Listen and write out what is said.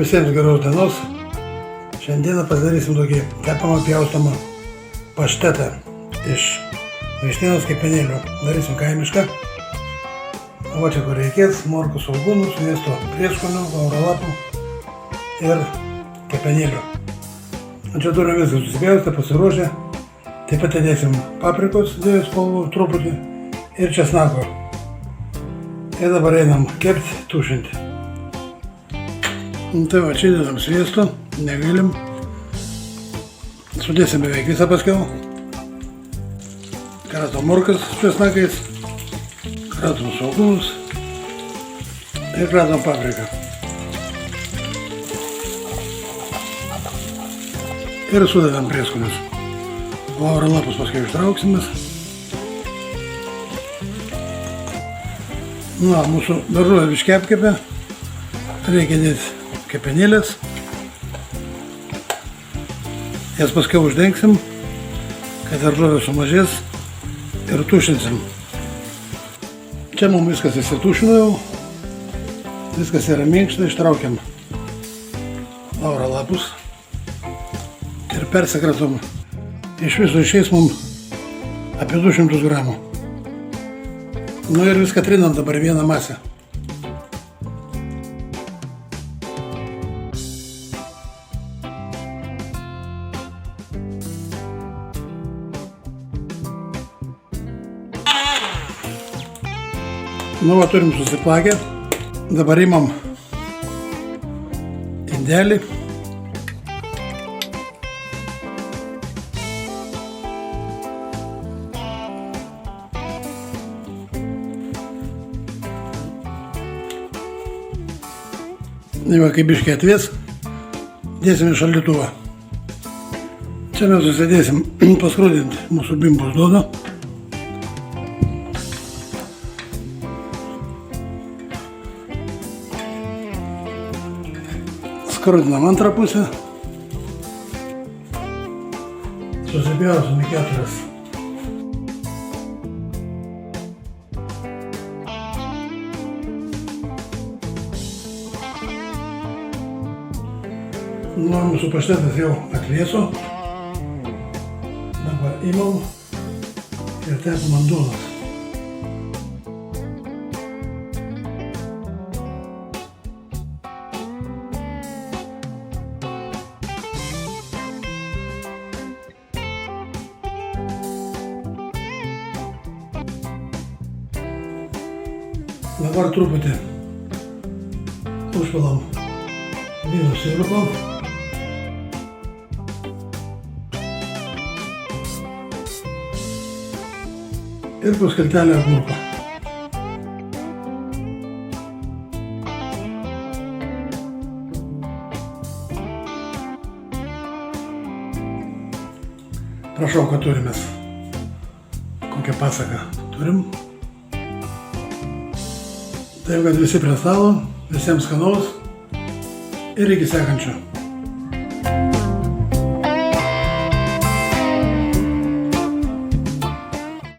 Visiems geros dienos. Šiandieną pasidarysim tokį kepamą pjaustomą paštetą iš vištienos kepenėlių. Darysim kaimišką. O čia kur reikės: morkų, svogūnų, sviesto prieskonių, lauralapų ir kepenėlių. Čia turime viską susipjaustę, pasiruošę. Taip pat įdėsim paprikos, 2 spalvų truputį ir česnako. Ir dabar einam kepti, tušinti. Tai va, čia įdėsim sviesto, negailim. Sudėsim beveik visą paskiau. Kratom morkas su česnakais, kratom svogūnus ir kratom papriką. Ir sudedam prieskonius. Lauralapus paskui ištrauksimės. Na, mūsų daržovė biškį apkepė. Reikia dėti kepenėlės. Jas paskui uždengsim, kad daržovė sumažės ir tušinsim. Čia mums viskas įsitušino jau. Viskas yra minkšta, ištraukiam lauralapus ir persikratom. Iš viso išeis mums apie 200 gramų. Nu ir viską trinam dabar vieną masę. Nu va, turim susiplakę. Dabar imam indelį. Va, kai biškiai atvės, dėsim į šaldytuvą. Čia mes susidėsim paskrudinti mūsų bimbos duoną. Skrudinam antrą pusę. Susipjausim į 4. Nu, mūsų paštetas jau atvėso. Dabar imam ir tepam ant duonos. Dabar truputį užpilam vyno sirupo. Ir po skaltelę agurko. Prašau, kad turimės. Kokią pasaką turim. Taip, kad visi prie stalo, visiems skanaus ir iki sekančio.